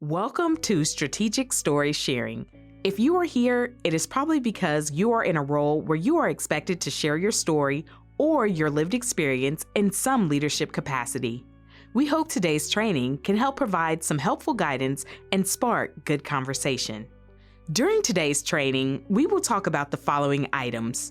Welcome to Strategic Story Sharing. If you are here, it is probably because you are in a role where you are expected to share your story or your lived experience in some leadership capacity. We hope today's training can help provide some helpful guidance and spark good conversation. During today's training, we will talk about the following items.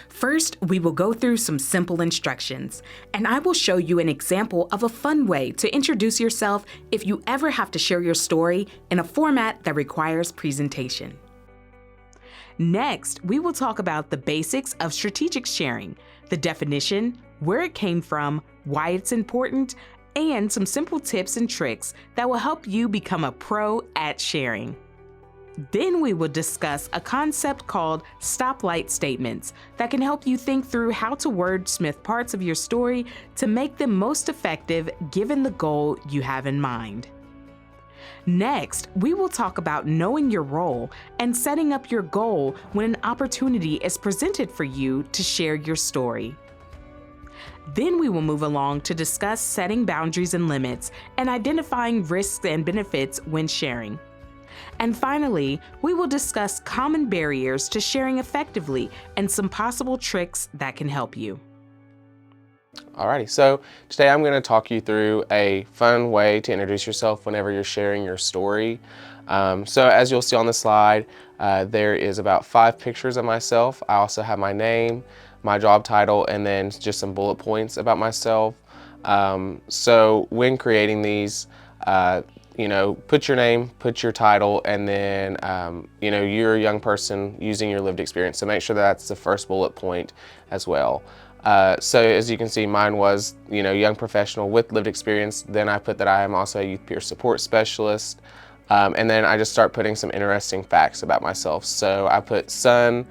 First, we will go through some simple instructions, and I will show you an example of a fun way to introduce yourself if you ever have to share your story in a format that requires presentation. Next, we will talk about the basics of strategic sharing, the definition, where it came from, why it's important, and some simple tips and tricks that will help you become a pro at sharing. Then we will discuss a concept called stoplight statements that can help you think through how to wordsmith parts of your story to make them most effective given the goal you have in mind. Next, we will talk about knowing your role and setting up your goal when an opportunity is presented for you to share your story. Then we will move along to discuss setting boundaries and limits and identifying risks and benefits when sharing. And finally, we will discuss common barriers to sharing effectively and some possible tricks that can help you. Alrighty, so today I'm going to talk you through a fun way to introduce yourself whenever you're sharing your story. So as you'll see on the slide, there is about 5 pictures of myself. I also have my name, my job title, and then just some bullet points about myself. So when creating these, put your name, put your title, and then, you're a young person using your lived experience. So make sure that's the first bullet point as well. So as you can see, mine was, young professional with lived experience. Then I put that I am also a youth peer support specialist. And then I just start putting some interesting facts about myself. So I put son,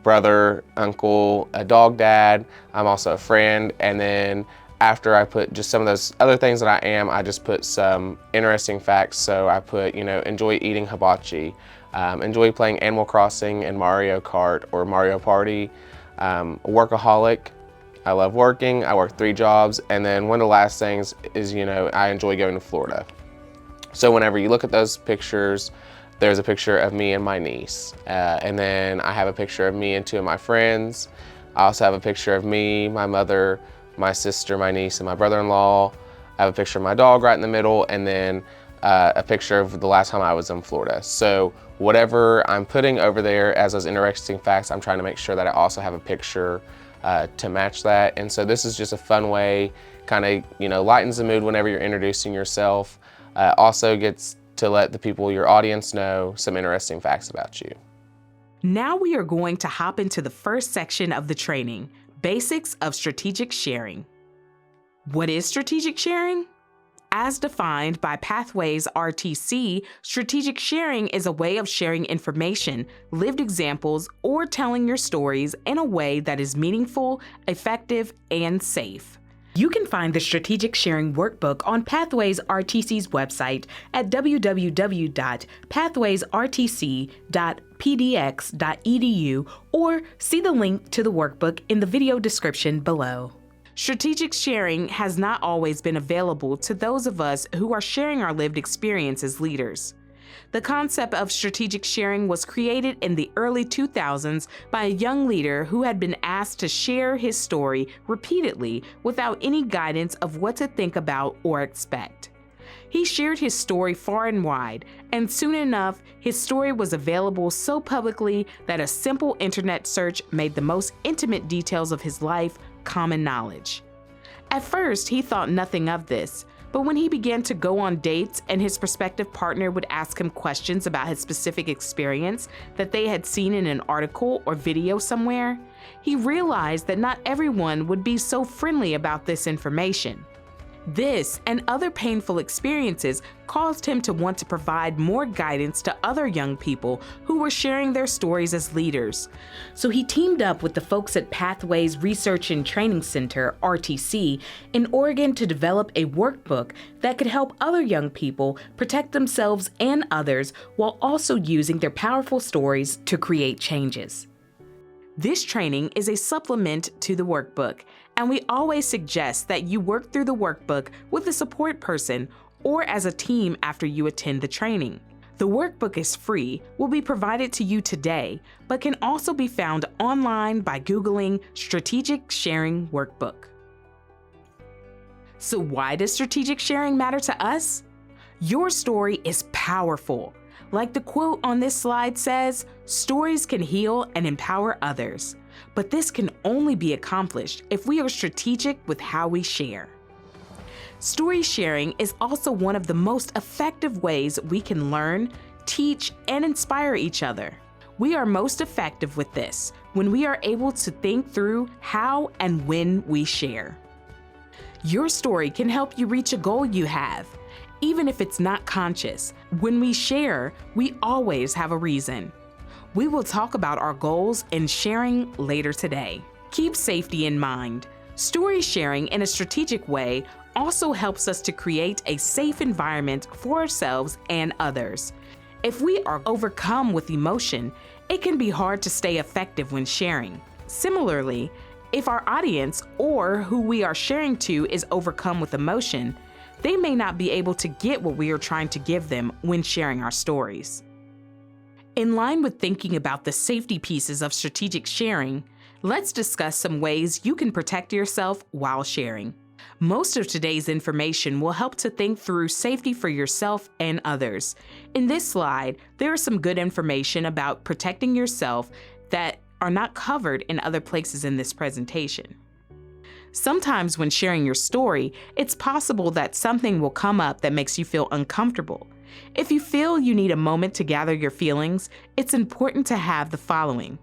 brother, uncle, a dog dad. I'm also a friend. And then after I put just some of those other things that I am, I just put some interesting facts. So I put, enjoy eating hibachi, enjoy playing Animal Crossing and Mario Kart or Mario Party, workaholic. I love working. I work 3 jobs. And then one of the last things is, I enjoy going to Florida. So whenever you look at those pictures, there's a picture of me and my niece. And then I have a picture of me and 2 of my friends. I also have a picture of me, my mother, my sister, my niece, and my brother-in-law. I have a picture of my dog right in the middle, and then a picture of the last time I was in Florida. So whatever I'm putting over there as those interesting facts, I'm trying to make sure that I also have a picture to match that. And so this is just a fun way, kind of, lightens the mood whenever you're introducing yourself. Also gets to let the people, your audience, know some interesting facts about you. Now we are going to hop into the first section of the training, Basics of Strategic Sharing. What is strategic sharing? As defined by Pathways RTC, strategic sharing is a way of sharing information, lived examples, or telling your stories in a way that is meaningful, effective, and safe. You can find the Strategic Sharing Workbook on Pathways RTC's website at www.pathwaysrtc.pdx.edu or see the link to the workbook in the video description below. Strategic sharing has not always been available to those of us who are sharing our lived experience as leaders. The concept of strategic sharing was created in the early 2000s by a young leader who had been asked to share his story repeatedly without any guidance of what to think about or expect. He shared his story far and wide, and soon enough, his story was available so publicly that a simple internet search made the most intimate details of his life common knowledge. At first, he thought nothing of this. But when he began to go on dates and his prospective partner would ask him questions about his specific experience that they had seen in an article or video somewhere, he realized that not everyone would be so friendly about this information. This and other painful experiences caused him to want to provide more guidance to other young people who were sharing their stories as leaders. So he teamed up with the folks at Pathways Research and Training Center, RTC, in Oregon to develop a workbook that could help other young people protect themselves and others while also using their powerful stories to create changes. This training is a supplement to the workbook, and we always suggest that you work through the workbook with a support person or as a team after you attend the training. The workbook is free, will be provided to you today, but can also be found online by Googling Strategic Sharing Workbook. So why does strategic sharing matter to us? Your story is powerful. Like the quote on this slide says, stories can heal and empower others. But this can only be accomplished if we are strategic with how we share. Story sharing is also one of the most effective ways we can learn, teach, and inspire each other. We are most effective with this when we are able to think through how and when we share. Your story can help you reach a goal you have, even if it's not conscious. When we share, we always have a reason. We will talk about our goals and sharing later today. Keep safety in mind. Story sharing in a strategic way also helps us to create a safe environment for ourselves and others. If we are overcome with emotion, it can be hard to stay effective when sharing. Similarly, if our audience or who we are sharing to is overcome with emotion, they may not be able to get what we are trying to give them when sharing our stories. In line with thinking about the safety pieces of strategic sharing, let's discuss some ways you can protect yourself while sharing. Most of today's information will help to think through safety for yourself and others. In this slide, there is some good information about protecting yourself that are not covered in other places in this presentation. Sometimes when sharing your story, it's possible that something will come up that makes you feel uncomfortable. If you feel you need a moment to gather your feelings, it's important to have the following: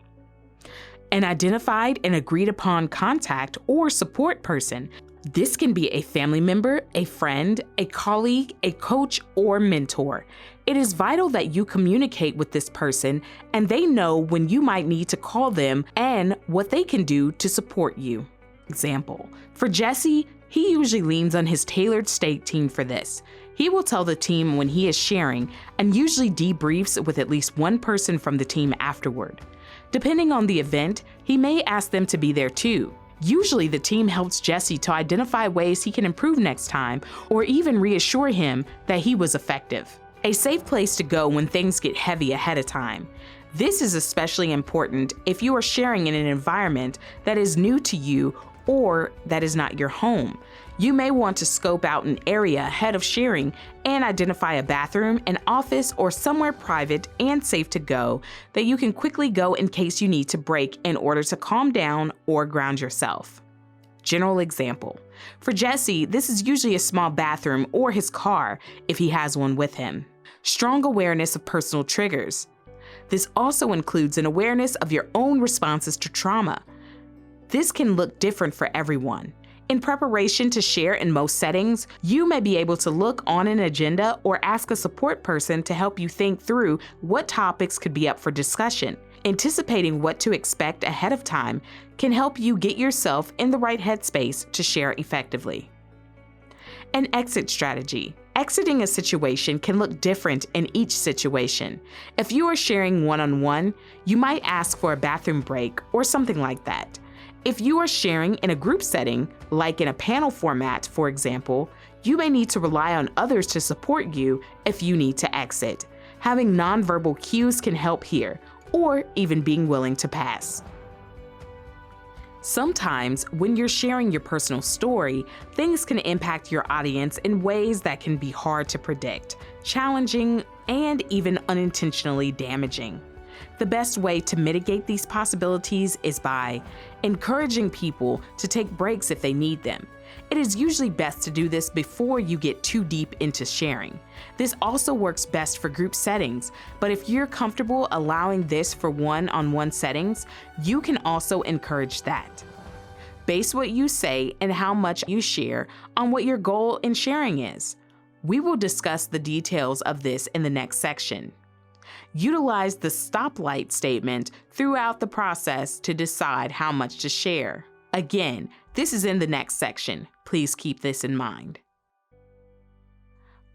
an identified and agreed upon contact or support person. This can be a family member, a friend, a colleague, a coach, or mentor. It is vital that you communicate with this person and they know when you might need to call them and what they can do to support you. Example, for Jesse, he usually leans on his TAYLRD state team for this. He will tell the team when he is sharing and usually debriefs with at least one person from the team afterward. Depending on the event, he may ask them to be there too. Usually the team helps Jesse to identify ways he can improve next time or even reassure him that he was effective. A safe place to go when things get heavy ahead of time. This is especially important if you are sharing in an environment that is new to you or that is not your home. You may want to scope out an area ahead of sharing and identify a bathroom, an office, or somewhere private and safe to go that you can quickly go in case you need to break in order to calm down or ground yourself. General example. For Jesse, this is usually a small bathroom or his car if he has one with him. Strong awareness of personal triggers. This also includes an awareness of your own responses to trauma. This can look different for everyone. In preparation to share in most settings, you may be able to look on an agenda or ask a support person to help you think through what topics could be up for discussion. Anticipating what to expect ahead of time can help you get yourself in the right headspace to share effectively. An exit strategy. Exiting a situation can look different in each situation. If you are sharing one-on-one, you might ask for a bathroom break or something like that. If you are sharing in a group setting, like in a panel format, for example, you may need to rely on others to support you if you need to exit. Having nonverbal cues can help here, or even being willing to pass. Sometimes, when you're sharing your personal story, things can impact your audience in ways that can be hard to predict, challenging, and even unintentionally damaging. The best way to mitigate these possibilities is by encouraging people to take breaks if they need them. It is usually best to do this before you get too deep into sharing. This also works best for group settings, but if you're comfortable allowing this for one-on-one settings, you can also encourage that. Base what you say and how much you share on what your goal in sharing is. We will discuss the details of this in the next section. Utilize the stoplight statement throughout the process to decide how much to share. Again, this is in the next section. Please keep this in mind.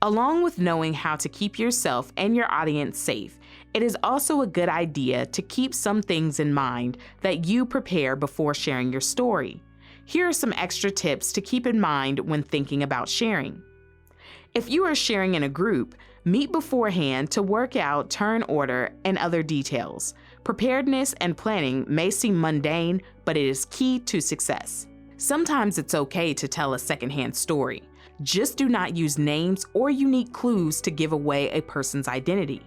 Along with knowing how to keep yourself and your audience safe, it is also a good idea to keep some things in mind that you prepare before sharing your story. Here are some extra tips to keep in mind when thinking about sharing. If you are sharing in a group, meet beforehand to work out turn order and other details. Preparedness and planning may seem mundane, but it is key to success. Sometimes it's okay to tell a secondhand story. Just do not use names or unique clues to give away a person's identity.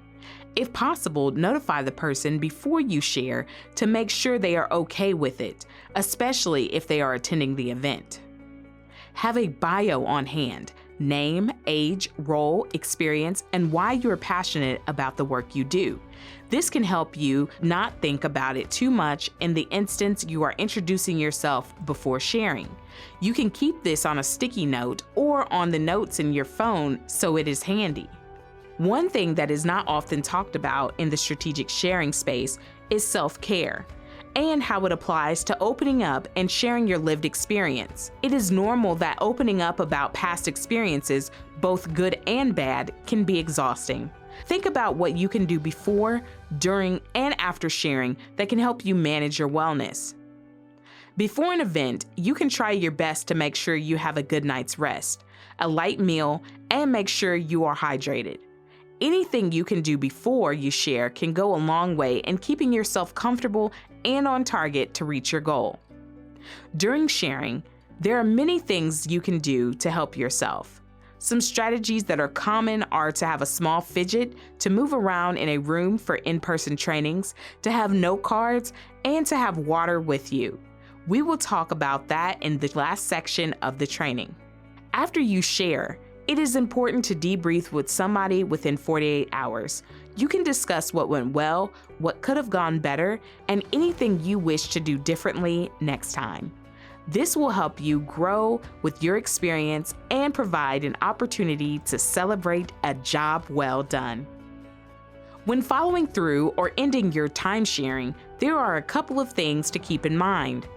If possible, notify the person before you share to make sure they are okay with it, especially if they are attending the event. Have a bio on hand: name, age, role, experience, and why you're passionate about the work you do. This can help you not think about it too much in the instance you are introducing yourself before sharing. You can keep this on a sticky note or on the notes in your phone so it is handy. One thing that is not often talked about in the strategic sharing space is self-care and how it applies to opening up and sharing your lived experience. It is normal that opening up about past experiences, both good and bad, can be exhausting. Think about what you can do before, during, and after sharing that can help you manage your wellness. Before an event, you can try your best to make sure you have a good night's rest, a light meal, and make sure you are hydrated. Anything you can do before you share can go a long way in keeping yourself comfortable and on target to reach your goal. During sharing, there are many things you can do to help yourself. Some strategies that are common are to have a small fidget, to move around in a room for in-person trainings, to have note cards, and to have water with you. We will talk about that in the last section of the training. After you share, it is important to debrief with somebody within 48 hours. You can discuss what went well, what could have gone better, and anything you wish to do differently next time. This will help you grow with your experience and provide an opportunity to celebrate a job well done. When following through or ending your time sharing, there are a couple of things to keep in mind.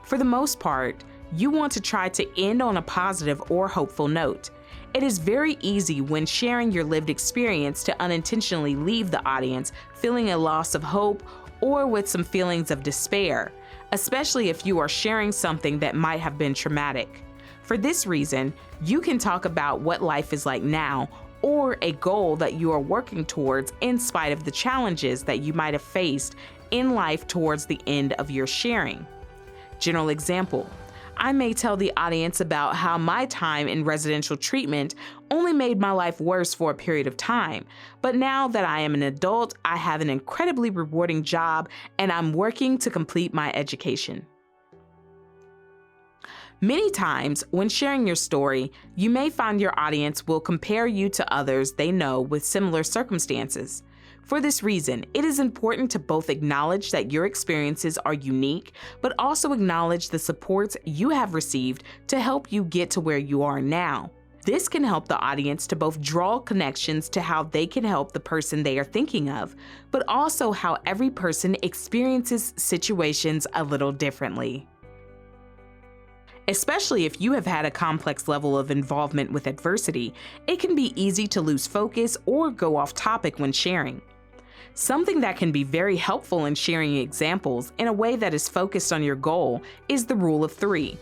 For the most part, you want to try to end on a positive or hopeful note. It is very easy when sharing your lived experience to unintentionally leave the audience feeling a loss of hope or with some feelings of despair, especially if you are sharing something that might have been traumatic. For this reason, you can talk about what life is like now or a goal that you are working towards in spite of the challenges that you might have faced in life towards the end of your sharing. General example: I may tell the audience about how my time in residential treatment only made my life worse for a period of time, but now that I am an adult, I have an incredibly rewarding job and I'm working to complete my education. Many times, when sharing your story, you may find your audience will compare you to others they know with similar circumstances. For this reason, it is important to both acknowledge that your experiences are unique, but also acknowledge the supports you have received to help you get to where you are now. This can help the audience to both draw connections to how they can help the person they are thinking of, but also how every person experiences situations a little differently. Especially if you have had a complex level of involvement with adversity, it can be easy to lose focus or go off topic when sharing. Something that can be very helpful in sharing examples in a way that is focused on your goal is the Rule of 3,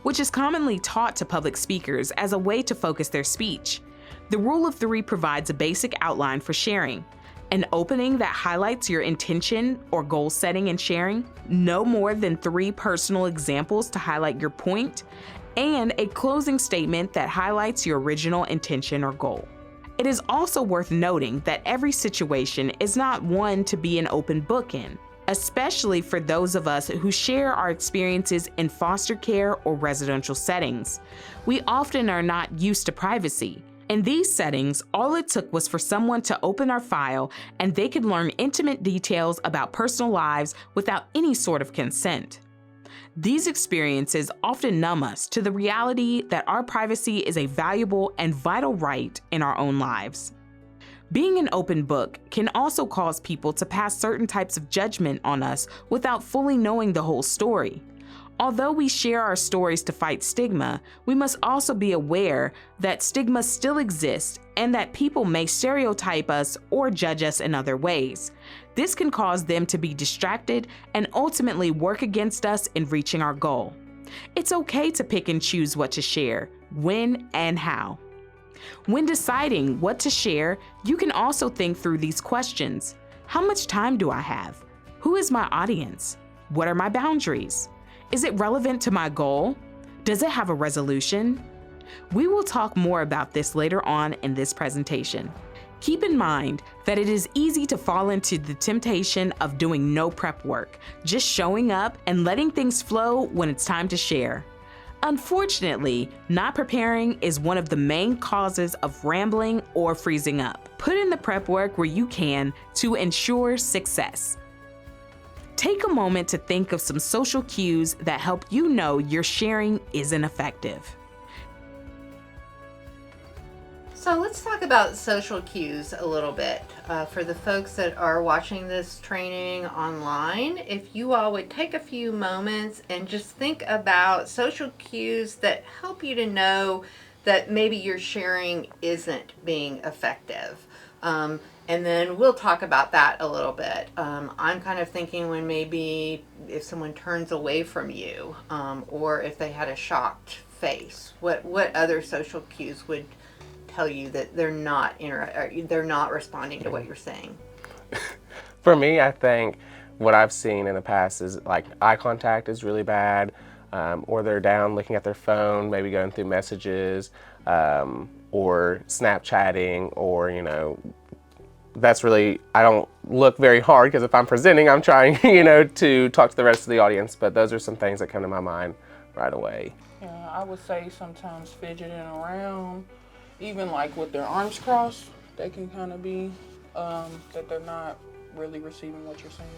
which is commonly taught to public speakers as a way to focus their speech. The Rule of 3 provides a basic outline for sharing: an opening that highlights your intention or goal setting and sharing, no more than 3 personal examples to highlight your point, and a closing statement that highlights your original intention or goal. It is also worth noting that every situation is not one to be an open book in, especially for those of us who share our experiences in foster care or residential settings. We often are not used to privacy. In these settings, all it took was for someone to open our file and they could learn intimate details about personal lives without any sort of consent. These experiences often numb us to the reality that our privacy is a valuable and vital right in our own lives. Being an open book can also cause people to pass certain types of judgment on us without fully knowing the whole story. Although we share our stories to fight stigma, we must also be aware that stigma still exists and that people may stereotype us or judge us in other ways. This can cause them to be distracted and ultimately work against us in reaching our goal. It's okay to pick and choose what to share, when, and how. When deciding what to share, you can also think through these questions. How much time do I have? Who is my audience? What are my boundaries? Is it relevant to my goal? Does it have a resolution? We will talk more about this later on in this presentation. Keep in mind that it is easy to fall into the temptation of doing no prep work, just showing up and letting things flow when it's time to share. Unfortunately, not preparing is one of the main causes of rambling or freezing up. Put in the prep work where you can to ensure success. Take a moment to think of some social cues that help you know your sharing isn't effective. So let's talk about social cues a little bit. For the folks that are watching this training online, if you all would take a few moments and just think about social cues that help you to know that maybe your sharing isn't being effective. And then we'll talk about that a little bit. I'm kind of thinking when maybe if someone turns away from you, or if they had a shocked face, what other social cues would tell you that they're not responding to what you're saying? For me, I think what I've seen in the past is like eye contact is really bad, or they're down looking at their phone, maybe going through messages, or Snapchatting, or that's really, I don't look very hard because if I'm presenting, I'm trying to talk to the rest of the audience, but those are some things that come to my mind right away. Yeah, I would say sometimes fidgeting around, even like with their arms crossed, they can kind of be that they're not really receiving what you're saying.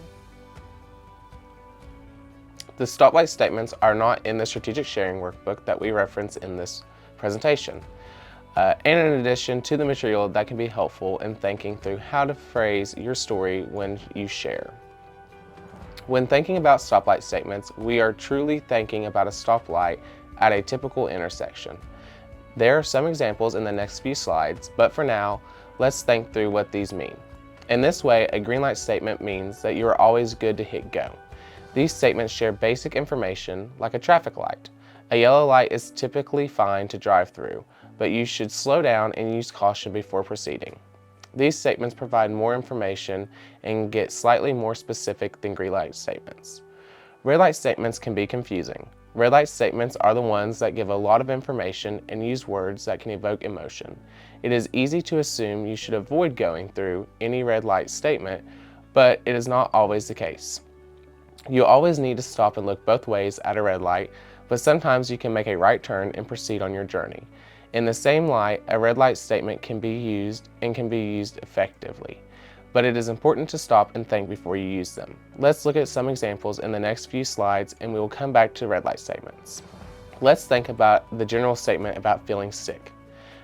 The stoplight statements are not in the strategic sharing workbook that we reference in this presentation. And in addition to the material that can be helpful in thinking through how to phrase your story when you share. When thinking about stoplight statements, we are truly thinking about a stoplight at a typical intersection. There are some examples in the next few slides, but for now, let's think through what these mean. In this way, a green light statement means that you are always good to hit go. These statements share basic information like a traffic light. A yellow light is typically fine to drive through, but you should slow down and use caution before proceeding. These statements provide more information and get slightly more specific than green light statements. Red light statements can be confusing. Red light statements are the ones that give a lot of information and use words that can evoke emotion. It is easy to assume you should avoid going through any red light statement, but it is not always the case. You always need to stop and look both ways at a red light, but sometimes you can make a right turn and proceed on your journey. In the same light, a red light statement can be used effectively, but it is important to stop and think before you use them. Let's look at some examples in the next few slides and we will come back to red light statements. Let's think about the general statement about feeling sick.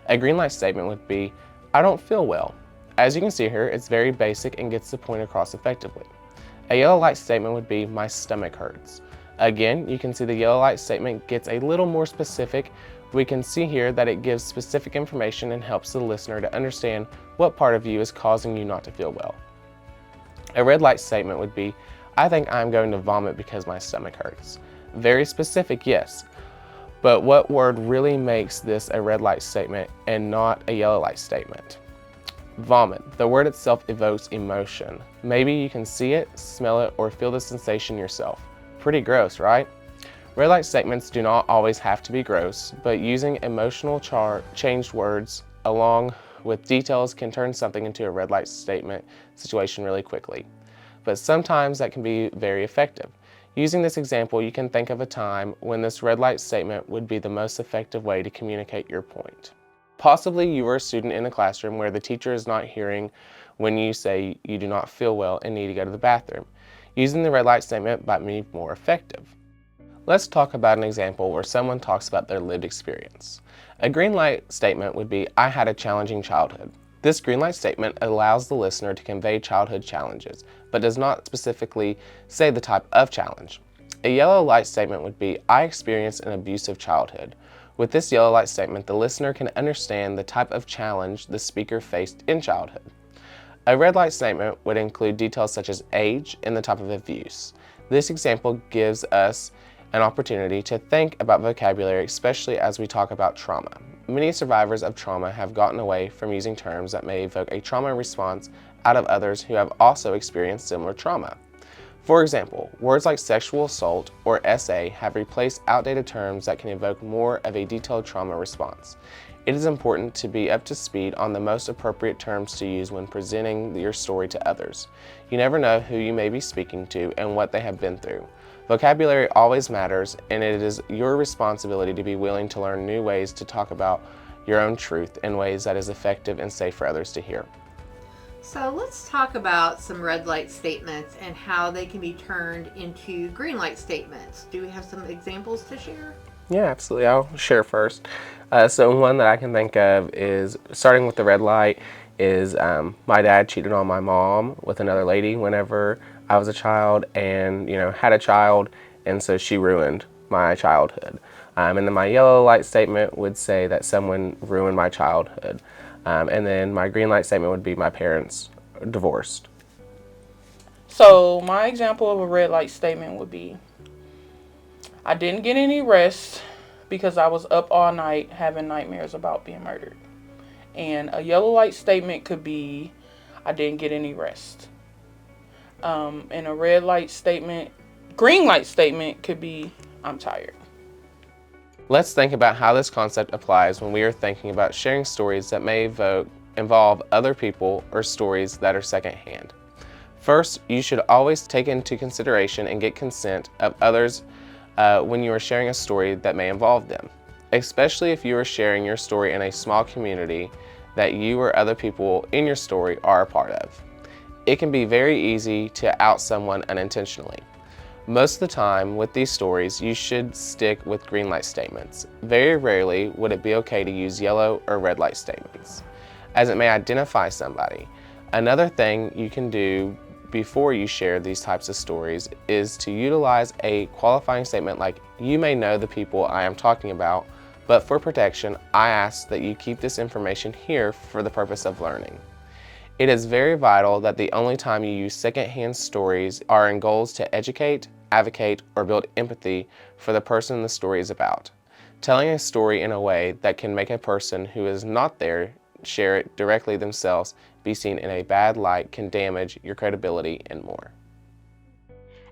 A green light statement would be, I don't feel well. As you can see here, it's very basic and gets the point across effectively. A yellow light statement would be, my stomach hurts. Again, you can see the yellow light statement gets a little more specific. We can see here that it gives specific information and helps the listener to understand what part of you is causing you not to feel well. A red light statement would be, I think I'm going to vomit because my stomach hurts. Very specific, yes, but what word really makes this a red light statement and not a yellow light statement? Vomit. The word itself evokes emotion. Maybe you can see it, smell it, or feel the sensation yourself. Pretty gross, right? Red light statements do not always have to be gross, but using emotional changed words along with details can turn something into a red light statement situation really quickly. But sometimes that can be very effective. Using this example, you can think of a time when this red light statement would be the most effective way to communicate your point. Possibly you are a student in a classroom where the teacher is not hearing when you say you do not feel well and need to go to the bathroom. Using the red light statement might be more effective. Let's talk about an example where someone talks about their lived experience. A green light statement would be, I had a challenging childhood. This green light statement allows the listener to convey childhood challenges, but does not specifically say the type of challenge. A yellow light statement would be, I experienced an abusive childhood. With this yellow light statement, the listener can understand the type of challenge the speaker faced in childhood. A red light statement would include details such as age and the type of abuse. This example gives us an opportunity to think about vocabulary, especially as we talk about trauma. Many survivors of trauma have gotten away from using terms that may evoke a trauma response out of others who have also experienced similar trauma. For example, words like sexual assault or SA have replaced outdated terms that can evoke more of a detailed trauma response. It is important to be up to speed on the most appropriate terms to use when presenting your story to others. You never know who you may be speaking to and what they have been through. Vocabulary always matters, and it is your responsibility to be willing to learn new ways to talk about your own truth in ways that is effective and safe for others to hear. So let's talk about some red light statements and how they can be turned into green light statements. Do we have some examples to share? Yeah, absolutely. I'll share first. So one that I can think of is, starting with the red light, is my dad cheated on my mom with another lady whenever I was a child, and had a child, and so she ruined my childhood. And then my yellow light statement would say that someone ruined my childhood. And then my green light statement would be my parents divorced. So my example of a red light statement would be, I didn't get any rest because I was up all night having nightmares about being murdered. And a yellow light statement could be, I didn't get any rest. And a red light statement, green light statement could be, I'm tired. Let's think about how this concept applies when we are thinking about sharing stories that may involve other people or stories that are secondhand. First, you should always take into consideration and get consent of others when you are sharing a story that may involve them, especially if you are sharing your story in a small community that you or other people in your story are a part of. It can be very easy to out someone unintentionally. Most of the time with these stories, you should stick with green light statements. Very rarely would it be okay to use yellow or red light statements, as it may identify somebody. Another thing you can do before you share these types of stories is to utilize a qualifying statement like, you may know the people I am talking about, but for protection, I ask that you keep this information here for the purpose of learning. It is very vital that the only time you use secondhand stories are in goals to educate, advocate, or build empathy for the person the story is about. Telling a story in a way that can make a person who is not there share it directly themselves be seen in a bad light can damage your credibility and more.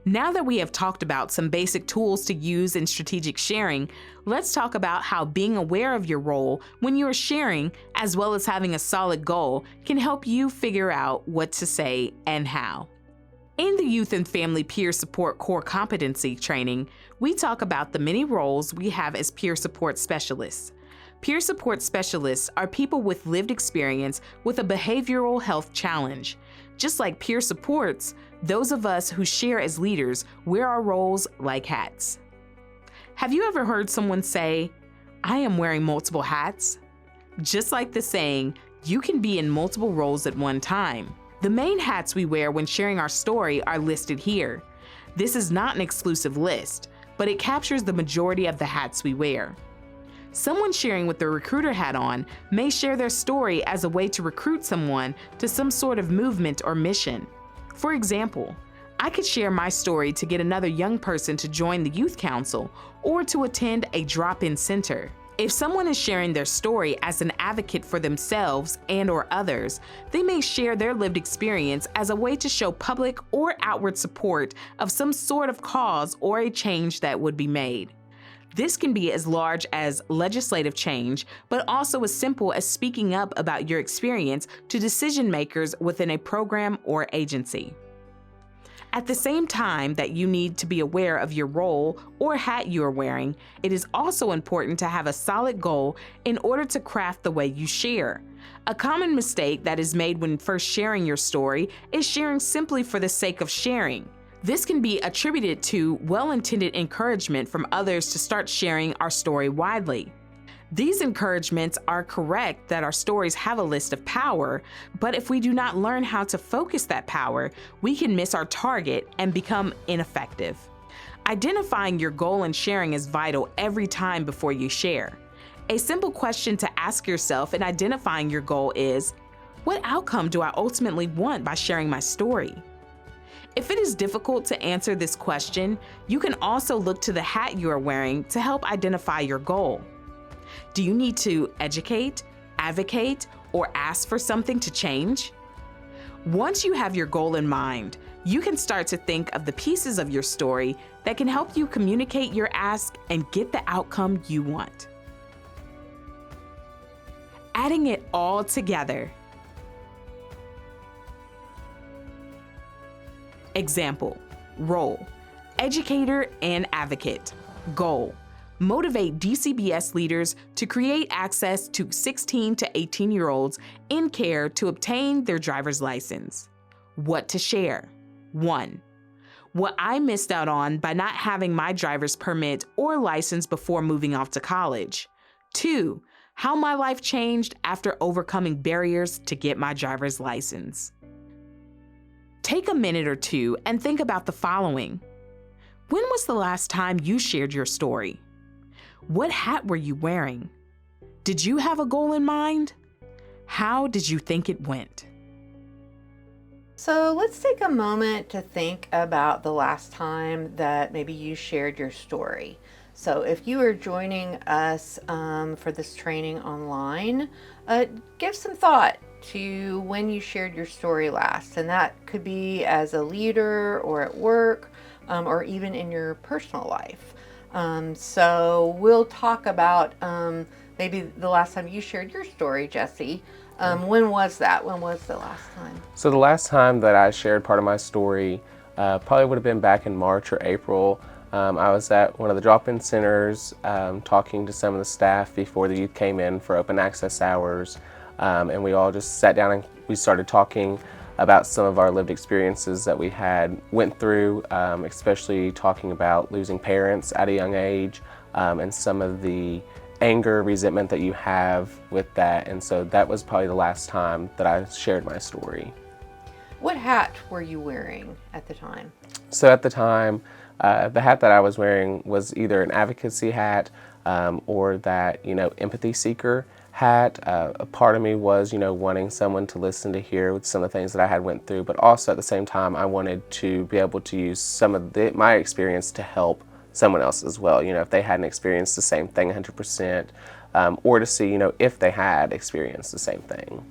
Now that we have talked about some basic tools to use in strategic sharing, let's talk about how being aware of your role when you are sharing, as well as having a solid goal, can help you figure out what to say and how. In the Youth and Family Peer Support Core Competency Training, we talk about the many roles we have as peer support specialists. Peer support specialists are people with lived experience with a behavioral health challenge. Just like peer supports, those of us who share as leaders wear our roles like hats. Have you ever heard someone say, I am wearing multiple hats? Just like the saying, you can be in multiple roles at one time. The main hats we wear when sharing our story are listed here. This is not an exclusive list, but it captures the majority of the hats we wear. Someone sharing with their recruiter hat on may share their story as a way to recruit someone to some sort of movement or mission. For example, I could share my story to get another young person to join the youth council or to attend a drop-in center. If someone is sharing their story as an advocate for themselves and/or others, they may share their lived experience as a way to show public or outward support of some sort of cause or a change that would be made. This can be as large as legislative change, but also as simple as speaking up about your experience to decision makers within a program or agency. At the same time that you need to be aware of your role or hat you are wearing, it is also important to have a solid goal in order to craft the way you share. A common mistake that is made when first sharing your story is sharing simply for the sake of sharing. This can be attributed to well-intended encouragement from others to start sharing our story widely. These encouragements are correct that our stories have a list of power, but if we do not learn how to focus that power, we can miss our target and become ineffective. Identifying your goal in sharing is vital every time before you share. A simple question to ask yourself in identifying your goal is, what outcome do I ultimately want by sharing my story? If it is difficult to answer this question, you can also look to the hat you are wearing to help identify your goal. Do you need to educate, advocate, or ask for something to change? Once you have your goal in mind, you can start to think of the pieces of your story that can help you communicate your ask and get the outcome you want. Adding it all together. Example, role, educator and advocate. Goal, motivate DCBS leaders to create access to 16 to 18-year-olds in care to obtain their driver's license. What to share. 1. What I missed out on by not having my driver's permit or license before moving off to college. 2. How my life changed after overcoming barriers to get my driver's license. Take a minute or two and think about the following. When was the last time you shared your story? What hat were you wearing? Did you have a goal in mind? How did you think it went? So let's take a moment to think about the last time that maybe you shared your story. So if you are joining us for this training online, give some thought to when you shared your story last. And that could be as a leader or at work or even in your personal life. So we'll talk about maybe the last time you shared your story, Jesse. When was that? When was the last time? So the last time that I shared part of my story probably would have been back in March or April. I was at one of the drop-in centers talking to some of the staff before the youth came in for open access hours. And we all just sat down and we started talking about some of our lived experiences that we had went through, especially talking about losing parents at a young age and some of the anger, resentment that you have with that. And so that was probably the last time that I shared my story. What hat were you wearing at the time? So at the time, the hat that I was wearing was either an advocacy hat or that, empathy seeker hat. A part of me was, wanting someone to listen to hear some of the things that I had went through, but also at the same time, I wanted to be able to use some of my experience to help someone else as well. If they hadn't experienced the same thing 100%, or to see, if they had experienced the same thing.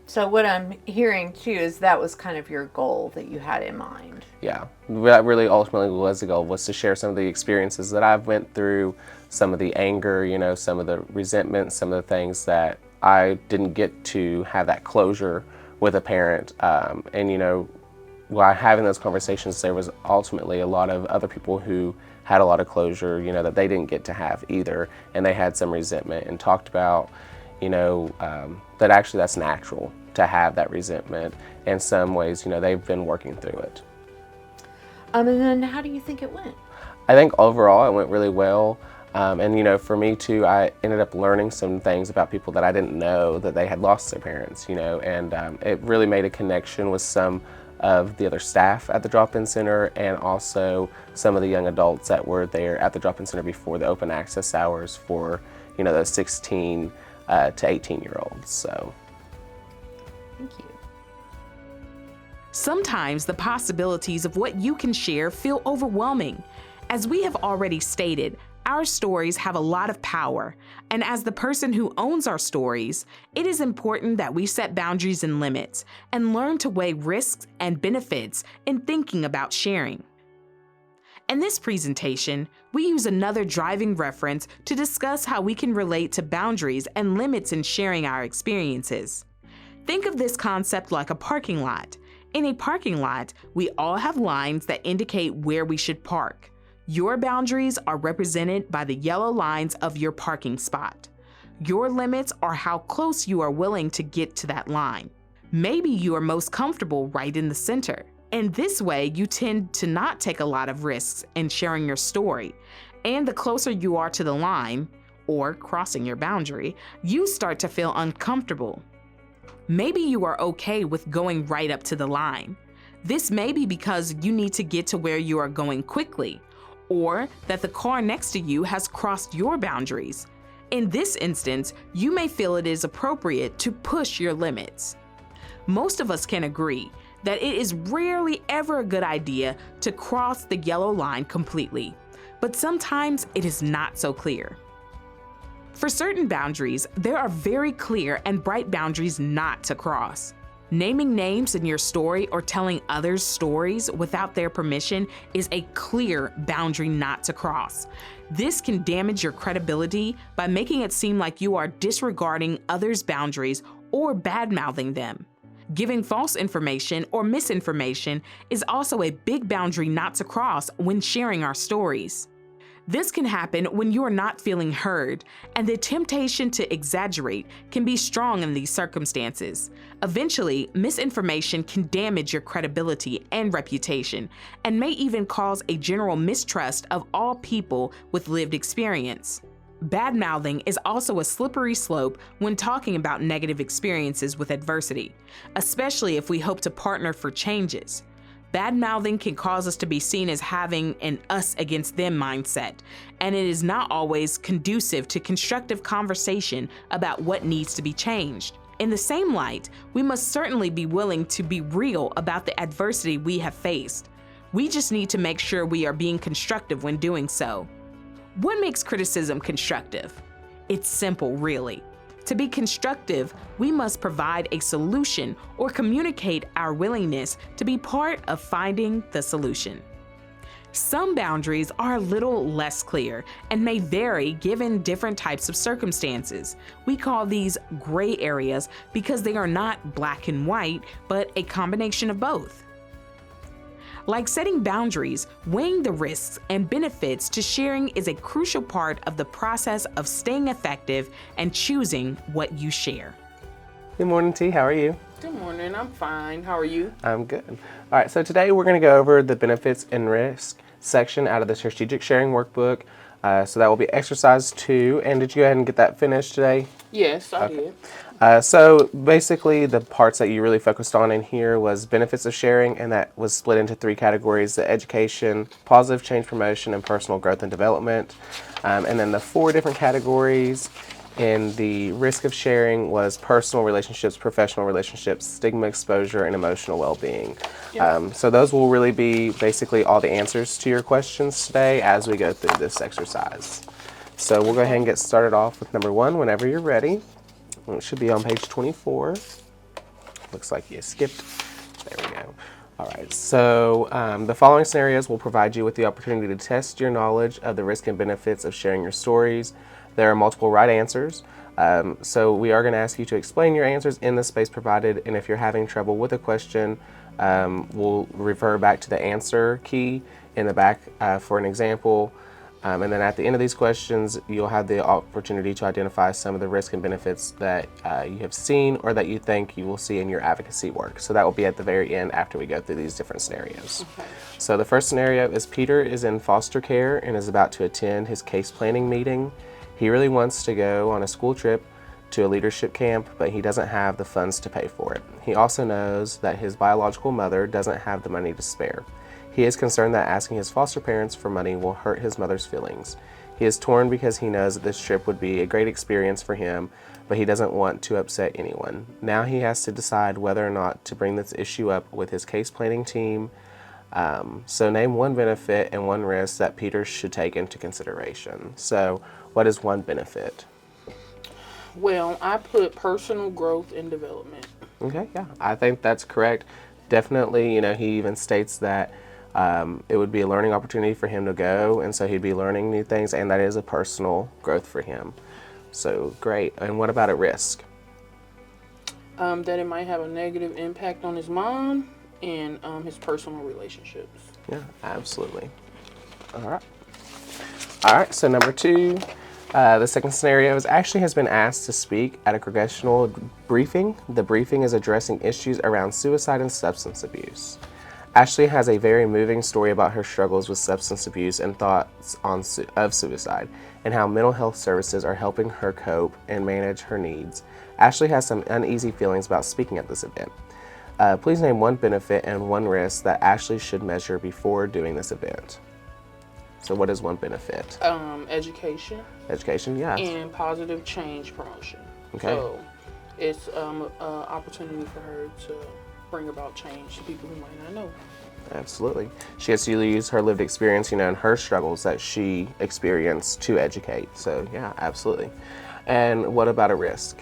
So what I'm hearing too is that was kind of your goal that you had in mind. Yeah, that really ultimately was the goal, was to share some of the experiences that I've went through, some of the anger, some of the resentment, some of the things that I didn't get to have that closure with a parent. And while having those conversations, there was ultimately a lot of other people who had a lot of closure, that they didn't get to have either. And they had some resentment and talked about, that actually that's natural to have that resentment. In some ways, they've been working through it. And then how do you think it went? I think overall it went really well. And for me too, I ended up learning some things about people that I didn't know that they had lost their parents, and it really made a connection with some of the other staff at the drop-in center and also some of the young adults that were there at the drop-in center before the open access hours for, those 16 to 18-year-olds. So. Thank you. Sometimes the possibilities of what you can share feel overwhelming. As we have already stated, our stories have a lot of power, and as the person who owns our stories, it is important that we set boundaries and limits and learn to weigh risks and benefits in thinking about sharing. In this presentation, we use another driving reference to discuss how we can relate to boundaries and limits in sharing our experiences. Think of this concept like a parking lot. In a parking lot, we all have lines that indicate where we should park. Your boundaries are represented by the yellow lines of your parking spot. Your limits are how close you are willing to get to that line. Maybe you are most comfortable right in the center. In this way, you tend to not take a lot of risks in sharing your story. And the closer you are to the line, or crossing your boundary, you start to feel uncomfortable. Maybe you are okay with going right up to the line. This may be because you need to get to where you are going quickly, or that the car next to you has crossed your boundaries. In this instance, you may feel it is appropriate to push your limits. Most of us can agree that it is rarely ever a good idea to cross the yellow line completely, but sometimes it is not so clear. For certain boundaries, there are very clear and bright boundaries not to cross. Naming names in your story or telling others stories without their permission is a clear boundary not to cross. This can damage your credibility by making it seem like you are disregarding others' boundaries or bad-mouthing them. Giving false information or misinformation is also a big boundary not to cross when sharing our stories. This can happen when you are not feeling heard, and the temptation to exaggerate can be strong in these circumstances. Eventually, misinformation can damage your credibility and reputation, and may even cause a general mistrust of all people with lived experience. Bad-mouthing is also a slippery slope when talking about negative experiences with adversity, especially if we hope to partner for changes. Bad-mouthing can cause us to be seen as having an us against them mindset, and it is not always conducive to constructive conversation about what needs to be changed. In the same light, we must certainly be willing to be real about the adversity we have faced. We just need to make sure we are being constructive when doing so. What makes criticism constructive? It's simple, really. To be constructive, we must provide a solution or communicate our willingness to be part of finding the solution. Some boundaries are a little less clear and may vary given different types of circumstances. We call these gray areas because they are not black and white, but a combination of both. Like setting boundaries, weighing the risks and benefits to sharing is a crucial part of the process of staying effective and choosing what you share. Good morning, T. How are you? Good morning. I'm fine. How are you? I'm good. All right, so today we're going to go over the benefits and risk section out of the strategic sharing workbook. So that will be exercise 2. And did you go ahead and get that finished today? Yes, I did. So basically the parts that you really focused on in here was benefits of sharing, and that was split into 3 categories: the education, positive change promotion, and personal growth and development. And then the 4 different categories in the risk of sharing was personal relationships, professional relationships, stigma exposure, and emotional well-being. So those will really be basically all the answers to your questions today as we go through this exercise. So we'll go ahead and get started off with number 1 whenever you're ready. It should be on page 24. Looks like you skipped. There we go. All right, so the following scenarios will provide you with the opportunity to test your knowledge of the risk and benefits of sharing your stories. There are multiple right answers, so we are going to ask you to explain your answers in the space provided, and if you're having trouble with a question, we'll refer back to the answer key in the back for an example. And then at the end of these questions, you'll have the opportunity to identify some of the risks and benefits that you have seen or that you think you will see in your advocacy work. So that will be at the very end after we go through these different scenarios. Okay. So the first scenario is Peter is in foster care and is about to attend his case planning meeting. He really wants to go on a school trip to a leadership camp, but he doesn't have the funds to pay for it. He also knows that his biological mother doesn't have the money to spare. He is concerned that asking his foster parents for money will hurt his mother's feelings. He is torn because he knows that this trip would be a great experience for him, but he doesn't want to upset anyone. Now he has to decide whether or not to bring this issue up with his case planning team. So name 1 benefit and 1 risk that Peter should take into consideration. So what is 1 benefit? Well, I put personal growth and development. Okay, yeah, I think that's correct. Definitely, he even states that it would be a learning opportunity for him to go, and so he'd be learning new things, and that is a personal growth for him. So great. And what about a risk? That it might have a negative impact on his mom and his personal relationships. Yeah, absolutely. All right, so number 2, the second scenario is Ashley has been asked to speak at a congressional briefing. The briefing is addressing issues around suicide and substance abuse. Ashley has a very moving story about her struggles with substance abuse and thoughts of suicide, and how mental health services are helping her cope and manage her needs. Ashley has some uneasy feelings about speaking at this event. Please name 1 benefit and 1 risk that Ashley should measure before doing this event. So what is 1 benefit? Education. Education, yes. And positive change promotion. Okay. So it's an opportunity for her to bring about change to people who might not know. Absolutely. She gets to use her lived experience, and her struggles that she experienced to educate. So yeah, absolutely. And what about a risk?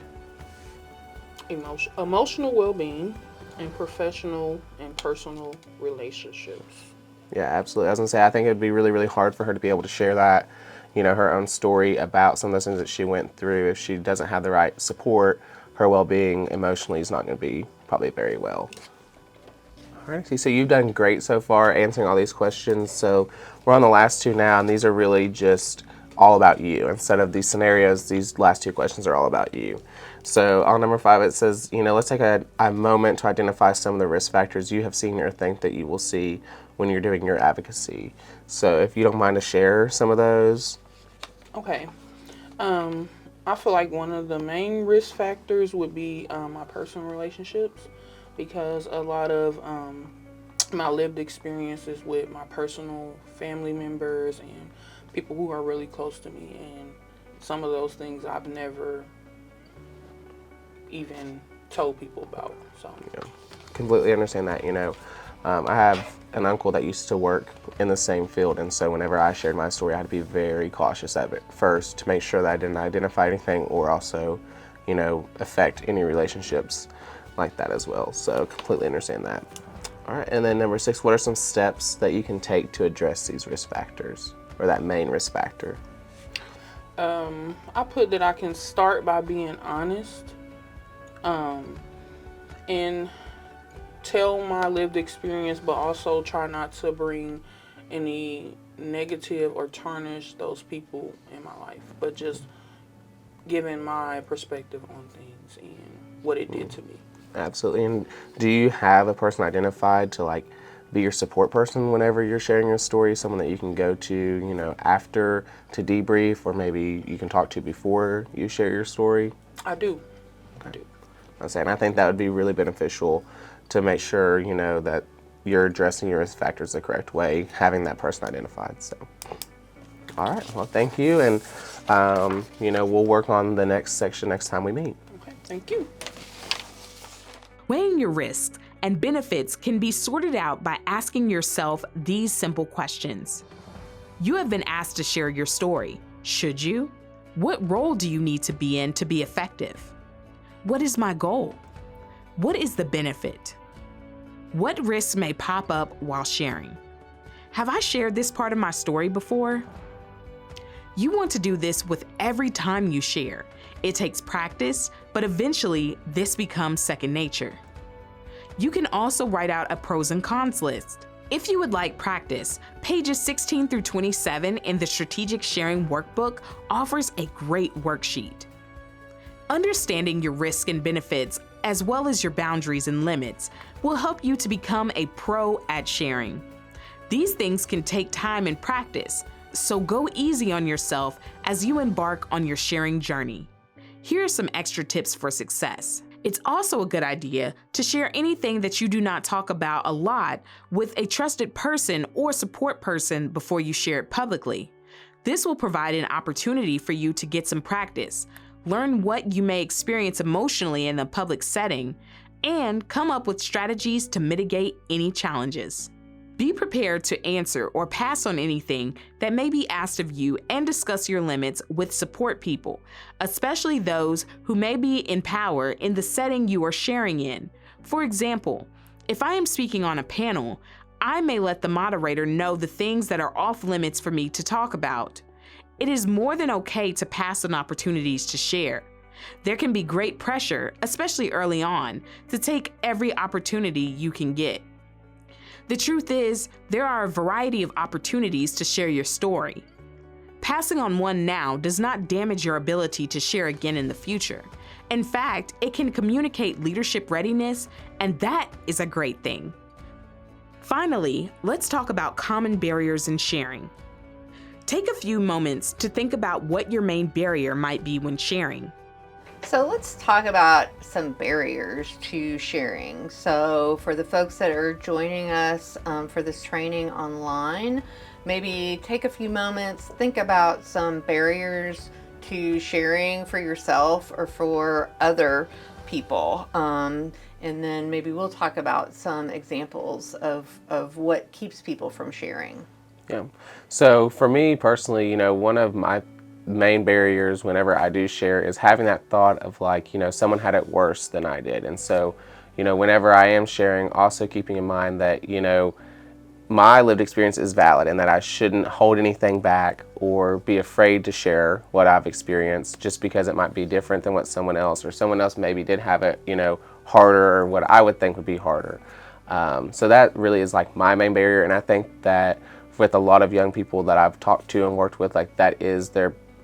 Emotional well-being and professional and personal relationships. Yeah, absolutely. I was gonna say, I think it'd be really, really hard for her to be able to share that, her own story about some of those things that she went through. If she doesn't have the right support, her well-being emotionally is not gonna be probably very well. All right, so you've done great so far answering all these questions. So we're on the last two now, and these are really just all about you. Instead of these scenarios, these last two questions are all about you. So on number 5, it says, let's take a moment to identify some of the risk factors you have seen or think that you will see when you're doing your advocacy. So if you don't mind to share some of those. Okay. I feel like one of the main risk factors would be my personal relationships, because a lot of my lived experiences with my personal family members and people who are really close to me, and some of those things I've never even told people about. So Yeah, completely understand that. I have an uncle that used to work in the same field, and so whenever I shared my story, I had to be very cautious at it first to make sure that I didn't identify anything or also, affect any relationships like that as well. So completely understand that. All right, and then number 6, what are some steps that you can take to address these risk factors, or that main risk factor? I put that I can start by being honest, and tell my lived experience, but also try not to bring any negative or tarnish those people in my life, but just giving my perspective on things and what it did to me. Absolutely. And do you have a person identified to be your support person whenever you're sharing your story? Someone that you can go to, after to debrief, or maybe you can talk to before you share your story? I do. I'm saying, I think that would be really beneficial to make sure, that you're addressing your risk factors the correct way, having that person identified. So, all right. Well, thank you. And, we'll work on the next section next time we meet. Okay, thank you. Weighing your risks and benefits can be sorted out by asking yourself these simple questions. You have been asked to share your story. Should you? What role do you need to be in to be effective? What is my goal? What is the benefit? What risks may pop up while sharing? Have I shared this part of my story before? You want to do this with every time you share. It takes practice, but eventually this becomes second nature. You can also write out a pros and cons list. If you would like practice, pages 16 through 27 in the Strategic Sharing Workbook offers a great worksheet. Understanding your risks and benefits, as well as your boundaries and limits, will help you to become a pro at sharing. These things can take time and practice, so go easy on yourself as you embark on your sharing journey. Here are some extra tips for success. It's also a good idea to share anything that you do not talk about a lot with a trusted person or support person before you share it publicly. This will provide an opportunity for you to get some practice, learn what you may experience emotionally in the public setting, and come up with strategies to mitigate any challenges. Be prepared to answer or pass on anything that may be asked of you, and discuss your limits with support people, especially those who may be in power in the setting you are sharing in. For example, if I am speaking on a panel, I may let the moderator know the things that are off limits for me to talk about. It is more than okay to pass on opportunities to share. There can be great pressure, especially early on, to take every opportunity you can get. The truth is, there are a variety of opportunities to share your story. Passing on one now does not damage your ability to share again in the future. In fact, it can communicate leadership readiness, and that is a great thing. Finally, let's talk about common barriers in sharing. Take a few moments to think about what your main barrier might be when sharing. So let's talk about some barriers to sharing. So for the folks that are joining us for this training online, maybe take a few moments, think about some barriers to sharing for yourself or for other people. and then maybe we'll talk about some examples of what keeps people from sharing. Yeah. So for me personally, one of my main barriers whenever I do share is having that thought of like, someone had it worse than I did. And so, whenever I am sharing, also keeping in mind that, my lived experience is valid and that I shouldn't hold anything back or be afraid to share what I've experienced just because it might be different than what someone else, or someone else maybe did have it, harder, or what I would think would be harder. So that really is like my main barrier. And I think that with a lot of young people that I've talked to and worked with, like that is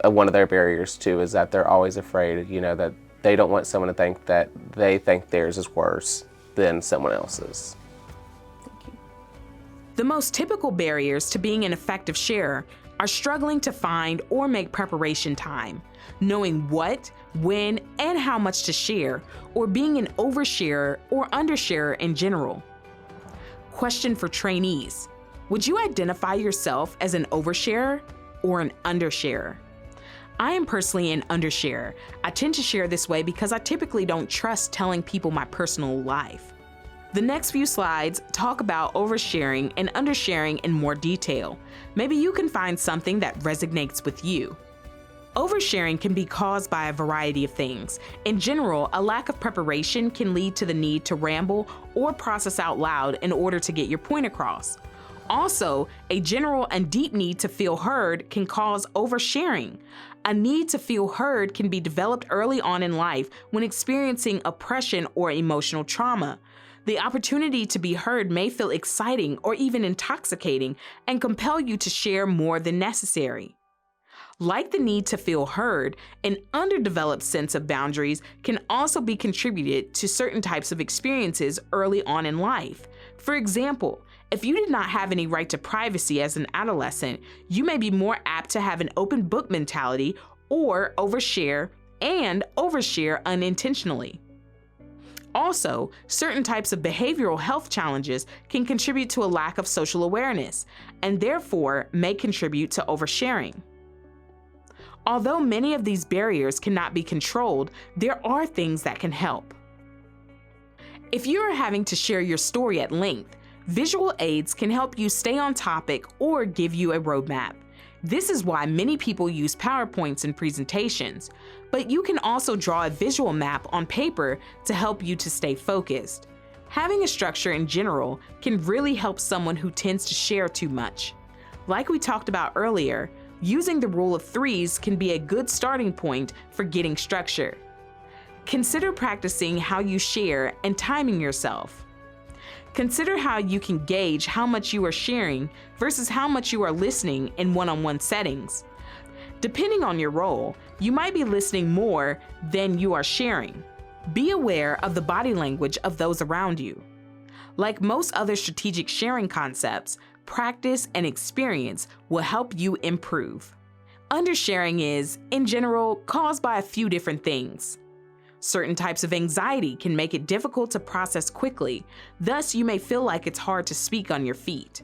one of their barriers too, is that they're always afraid, that they don't want someone to think that they think theirs is worse than someone else's. The most typical barriers to being an effective sharer are struggling to find or make preparation time, knowing what, when, and how much to share, or being an oversharer or undersharer in general. Question for trainees: would you identify yourself as an oversharer or an undersharer? I am personally an undersharer. I tend to share this way because I typically don't trust telling people my personal life. The next few slides talk about oversharing and undersharing in more detail. Maybe you can find something that resonates with you. Oversharing can be caused by a variety of things. In general, a lack of preparation can lead to the need to ramble or process out loud in order to get your point across. Also, a general and deep need to feel heard can cause oversharing. A need to feel heard can be developed early on in life when experiencing oppression or emotional trauma. The opportunity to be heard may feel exciting or even intoxicating and compel you to share more than necessary. Like the need to feel heard, an underdeveloped sense of boundaries can also be contributed to certain types of experiences early on in life. For example, if you did not have any right to privacy as an adolescent, you may be more apt to have an open book mentality or overshare unintentionally. Also, certain types of behavioral health challenges can contribute to a lack of social awareness and therefore may contribute to oversharing. Although many of these barriers cannot be controlled, there are things that can help. If you are having to share your story at length, visual aids can help you stay on topic or give you a roadmap. This is why many people use PowerPoints in presentations, but you can also draw a visual map on paper to help you to stay focused. Having a structure in general can really help someone who tends to share too much. Like we talked about earlier, using the rule of threes can be a good starting point for getting structure. Consider practicing how you share and timing yourself. Consider how you can gauge how much you are sharing versus how much you are listening in one-on-one settings. Depending on your role, you might be listening more than you are sharing. Be aware of the body language of those around you. Like most other strategic sharing concepts, practice and experience will help you improve. Undersharing is, in general, caused by a few different things. Certain types of anxiety can make it difficult to process quickly, thus you may feel like it's hard to speak on your feet.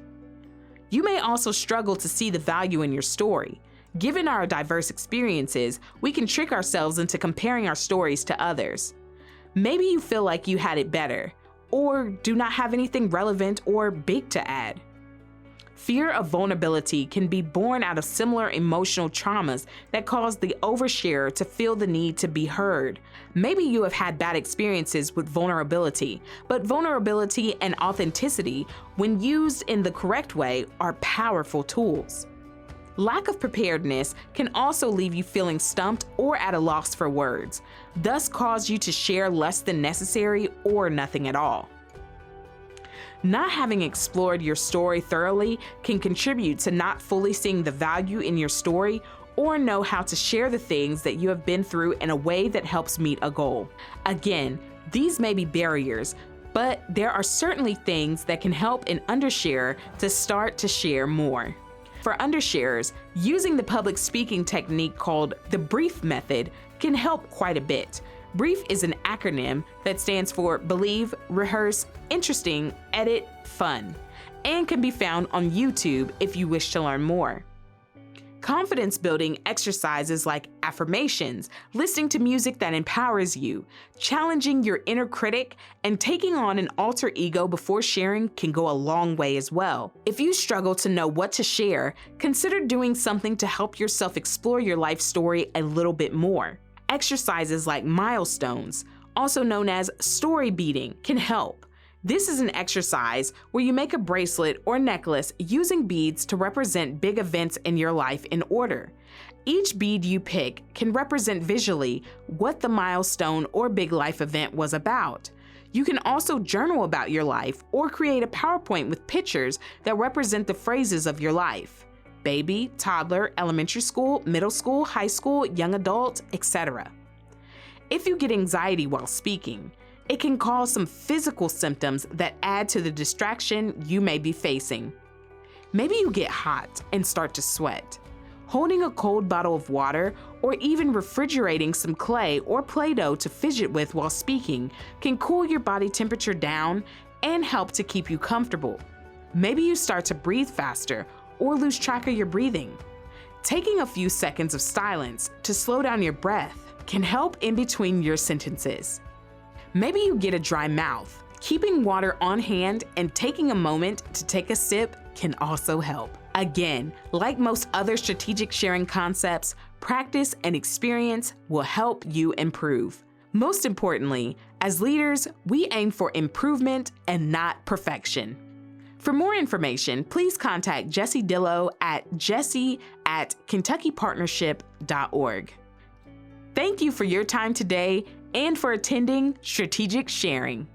You may also struggle to see the value in your story. Given our diverse experiences, we can trick ourselves into comparing our stories to others. Maybe you feel like you had it better, or do not have anything relevant or big to add. Fear of vulnerability can be born out of similar emotional traumas that cause the oversharer to feel the need to be heard. Maybe you have had bad experiences with vulnerability, but vulnerability and authenticity, when used in the correct way, are powerful tools. Lack of preparedness can also leave you feeling stumped or at a loss for words, thus cause you to share less than necessary or nothing at all. Not having explored your story thoroughly can contribute to not fully seeing the value in your story or know how to share the things that you have been through in a way that helps meet a goal. Again, these may be barriers, but there are certainly things that can help an undersharer to start to share more. For undersharers, using the public speaking technique called the BRIEF method can help quite a bit. BRIEF is an acronym that stands for Believe, Rehearse, Interesting, Edit, Fun, and can be found on YouTube if you wish to learn more. Confidence building exercises like affirmations, listening to music that empowers you, challenging your inner critic, and taking on an alter ego before sharing can go a long way as well. If you struggle to know what to share, consider doing something to help yourself explore your life story a little bit more. Exercises like milestones, also known as story beading, can help. This is an exercise where you make a bracelet or necklace using beads to represent big events in your life in order. Each bead you pick can represent visually what the milestone or big life event was about. You can also journal about your life or create a PowerPoint with pictures that represent the phases of your life: baby, toddler, elementary school, middle school, high school, young adult, etc. If you get anxiety while speaking, it can cause some physical symptoms that add to the distraction you may be facing. Maybe you get hot and start to sweat. Holding a cold bottle of water or even refrigerating some clay or Play-Doh to fidget with while speaking can cool your body temperature down and help to keep you comfortable. Maybe you start to breathe faster or lose track of your breathing. Taking a few seconds of silence to slow down your breath can help in between your sentences. Maybe you get a dry mouth. Keeping water on hand and taking a moment to take a sip can also help. Again, like most other strategic sharing concepts, practice and experience will help you improve. Most importantly, as leaders, we aim for improvement and not perfection. For more information, please contact Jessie Dillow at jessie@kentuckypartnership.org. Thank you for your time today and for attending Strategic Sharing.